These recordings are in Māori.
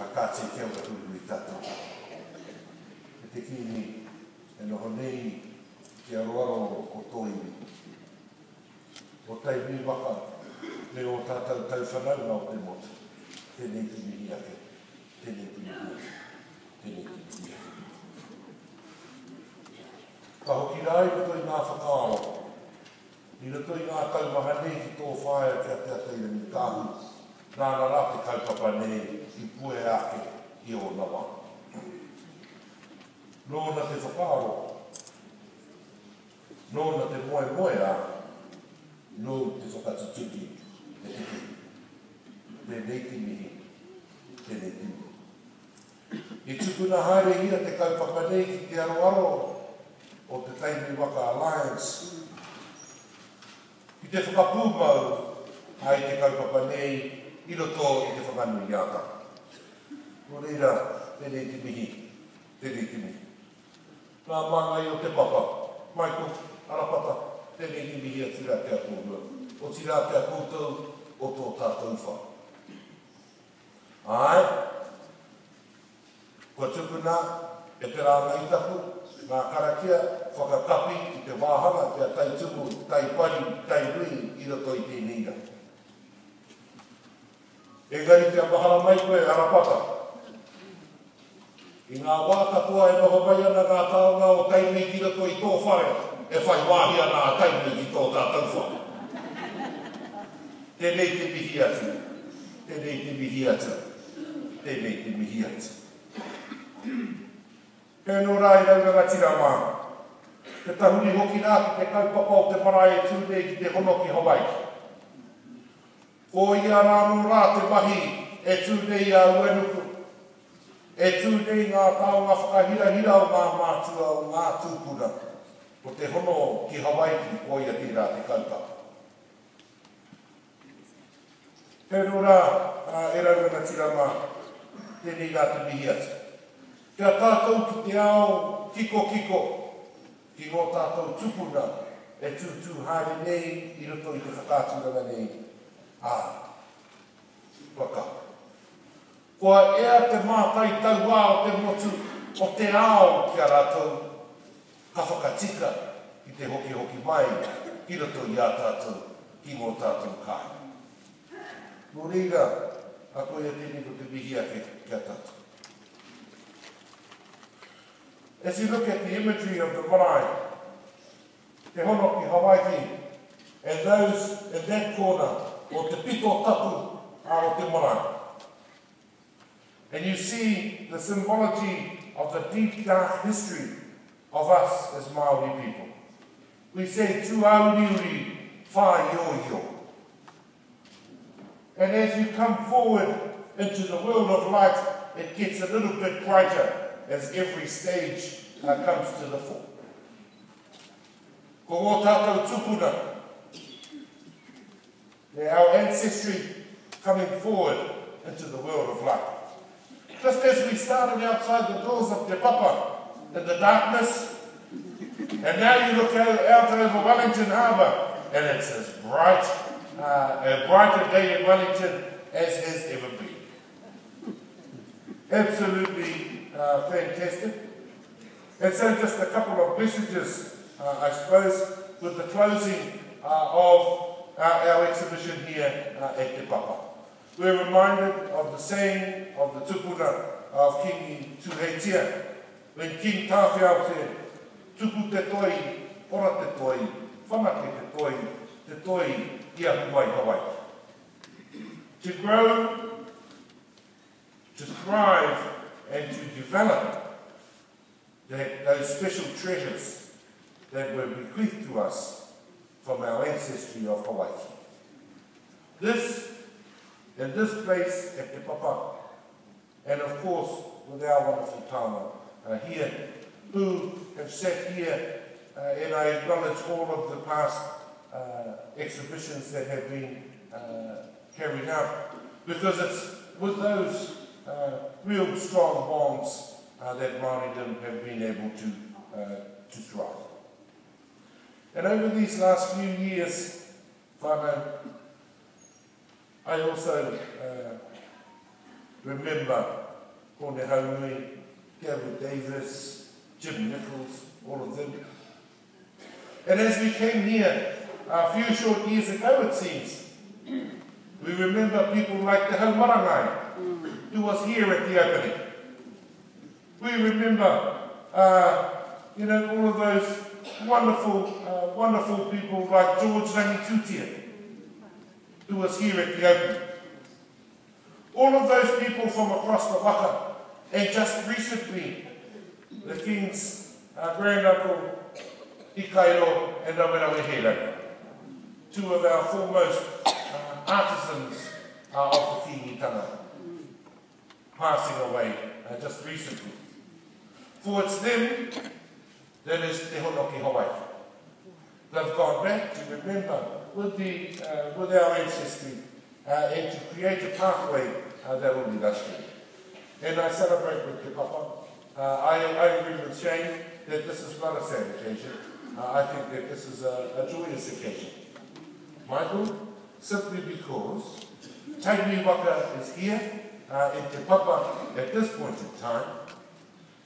a kāti kia ua huru I tātou. E te kini e noho nei ki aroaro o tō iwi. O taimi waka me o tātou tau whanau o te motu. Tēnei ki mihi ake. Tēnei ki mihi ake. Tēnei ki mihi ake. Ka hoki rai roto I ngā whakaaro. I roto I ngā taumaha nei ki tō whaia kia te ateira ni kāhu. Nāna rā te kaupapa nei I pue ake I o nawa. Nōna te whakaaro. Nōna te moe moe a. Nō te whakatutuki e te ki. Tēnei ki mihi. Tēnei ki mihi. I tukuna haere ia te kaupapa nei ki te aroaro o te Taimi Waka Alliance. I te whakapūmau ai te kaupapa nei I roto I te whakanui iata. Nō reira, tēnei ki mihi. Tēnei ki mihi. Nā māngai o te papa. Michael, arapata, tēnei ki mihi a tira te akūrua. O tira te akūtau o tō tātou wha. Ai, kua tukuna e te rānga I tapu, ngā karakia, whakakapi I te wāhanga, te tai tumu, tai pari, tai rui, I roto I tēnei ra. Engari te amahara mai koe arapata. I ngā wākatua e noho mai ana ngā taonga o taimei ki roto I tō whare, e whai wāhi ana a taimei ki tō tātou wha. Tēnei te mihi atu. Tēnei te mihi atu. Tēnei te mihi atu. E no rā I rauranga tira mā. Te tahuni hoki nā ki te kaupapa o te marae tūnei ki te hono ki Hawaii. Ko ia rā no rā te mahi e tūnei a uenuku. E tūnei ngā taonga whakahira-hira o ngā mātua o ngā tūpuna. O te hono ki Hawaii ki ko ia tira te kaupapa. E no rā e rauranga tira mā. Tēnei rā te mihi atu. Kia tātou ki te ao kiko-kiko, ki ngō tātou tupuna e tūtū haere nei I roto I te whakāturanga nei. Waka. Kua ea te mātai tau wā o te motu o te ao ki a rātou, ka whakatika I te hoki-hoki mai I roto I a tātou, ki ngō tātou kāi. Nō reira, a koe a tēnei ko te mihi ake kia tātou. As you look at the imagery of the marae, te hono ki Hawaii, and those in that corner, o te pito tapu o te marae. And you see the symbology of the deep, dark history of us as Māori people. We say, tu auriuri, whā io. And as you come forward into the world of light, it gets a little bit brighter as every stage comes to the fore. Ko ngō tātou tupuna, our ancestry coming forward into the world of light. Just as we started outside the doors of Te Papa in the darkness, and now you look out over Wellington Harbour, and it's as bright, a brighter day in Wellington as has ever been. Absolutely fantastic. And so just a couple of messages, I suppose, with the closing of our exhibition here at Te Papa. We're reminded of the saying of the tupuna of King Tuheitia, when King Tāwhiao said, tupu te toi, ora te toi, whanake te toi, ia huai Hawaii. To grow, to thrive, and to develop those special treasures that were bequeathed to us from our ancestry of Hawaii. In this place at Te Papa, and of course with our wonderful tāna here, who have sat here, and I acknowledge all of the past exhibitions that have been carried out, because it's with those real strong bonds that Māoridom have been able to thrive. And over these last few years, I also remember Tony Haunui, Gavin Davis, Jim Nichols, all of them. And as we came here a few short years ago, it seems, we remember people like Te Haumarangai, who was here at the opening. We remember, all of those wonderful people like George Rangitutia, who was here at the opening. All of those people from across the waka, and just recently, the King's granduncle, Ikairo and Awerawe Helanga, two of our foremost artisans of the kingitanga, passing away just recently. For it's them that is Te Honoki Hawaii. They've gone back to remember with our ancestry and to create a pathway that will lead us through. And I celebrate with Te Papa. I agree with Shane that this is not a sad occasion. I think that this is a joyous occasion. Michael, simply because Tainui Waka is here in Te Papa at this point in time,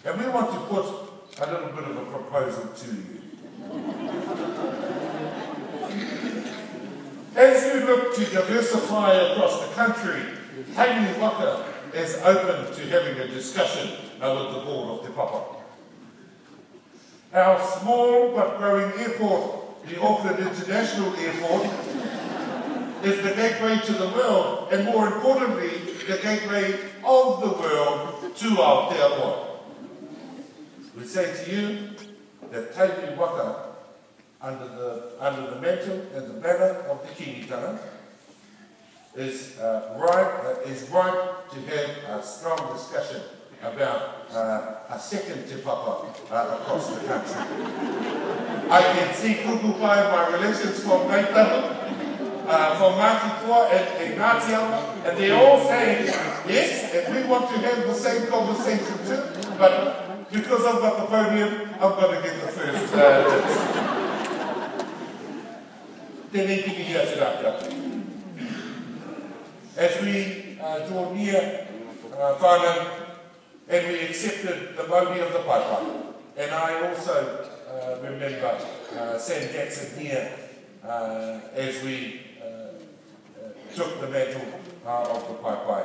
and we want to put a little bit of a proposal to you. As you look to diversify across the country, Tainui Waka is open to having a discussion with the board of Te Papa. Our small but growing airport, the Auckland International Airport, is the gateway to the world, and more importantly, the gateway of the world to Aotearoa. We say to you that Tainui Waka, under the mantle and the banner of the kingitanga, is ripe to have a strong discussion about a second Te Papa across the country. I can see kukupai my relations from Ngaitahu, from Ngāti Toa and Ngāti Awa, and they're all saying, yes, and we want to have the same conversation too, but because I've got the podium, I'm going to get the first Tēnei tiki hea te rākau. As we draw near whānau, and we accepted the mauri of the Paipai, and I also remember Sam Jackson here as we took the mantle of the Paipai.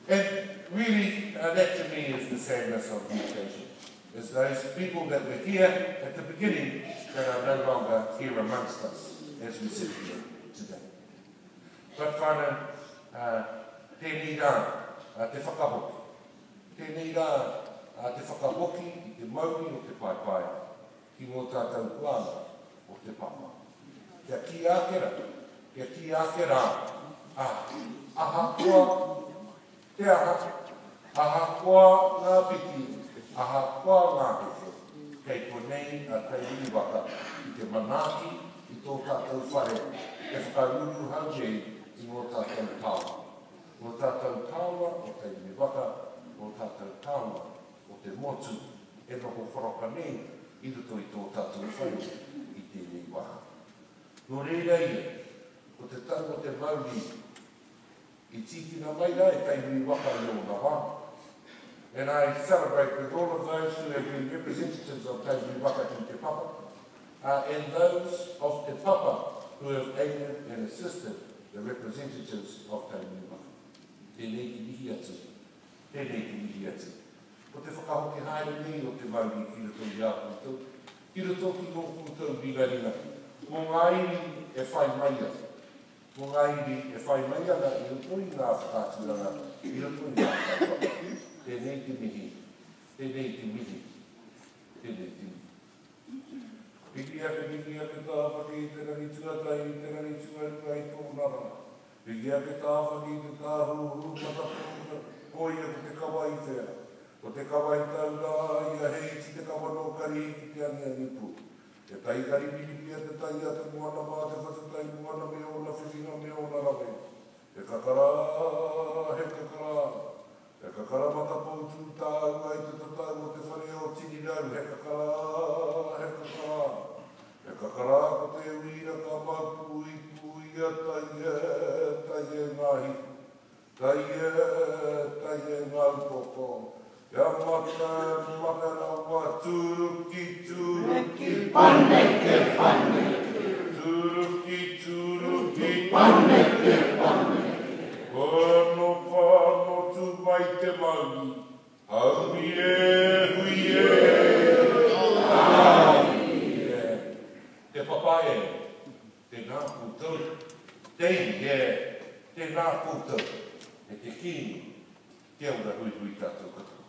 And really, that to me is the sadness of the occasion. Is those people that were here at the beginning that are no longer here amongst us as we sit here today. But whānau, tēnei rā te whakahoki. Tēnei rā te whakahoki i te mauri o te Paipai, ki ngō tātou kuanga o te Papa. Kia ki ake rā, aha kua te aha kua ngā piti, aha kua ngā piti, kei konei a Tainui Waka i te manaki i tō tātou whare, e whakaruru haujei i ngō tātou tāua. Ngō tātou tāua o Tainui Waka, ngō tātou tāua o te motu, e noho whoroka nei i ruto i tō tātou whare i tēnei waka. Nō reira ia, o te tau o te mauri, i tīkina mai rā e Tainui Waka i o ngā wā. And I celebrate with all of those who have been representatives of Tainui Waka in Te Papa, and those of Te Papa who have aided and assisted the representatives of Tainui Waka. Tēnei ki mihi atu. Tēnei ki mihi atu. O te whakahoki haere nei o te mauri ki ruto i āpūtou. Ki ruto ki ngō kūtou ringa. Mō ngā iri e whai mai atu. Mō ngā iri e whai mai ana i ruto i ngā whakāturanga, i ruto i ngā whakāturanga. Tēnei ki mihi. Tēnei ki mihi. Tēnei ki mihi. Piki ake tāwhaki i te rani tuatai, i te rani tuatai tōnara. Piki ake tāwhaki i te tāhu rūpata koi ake te kawa i whea. O te kawa i tau rā, i a hei ti te kawa no kari i te ania nipu. Te tai kari pipipia te tai a te moana mā te whatatai moana me ona whiwhinga me ona rawe. He kakara, he kakara. He kakara mata poutu tāu ai te tatau o te whare o tini rau. He kakara, he kakara. He kakara ko te uira ka mapui pui a tai e ngahi. Tai e tai e ngā upoko. Ia mata rawa, turuki, Paneke, turuki, paneke. Whano tu mai te mauni, haumi e, hui e. Te papa e, te ngā kūtau, tei e, te ngā kūtau, e te kīni, kia ura hui tātou katoa.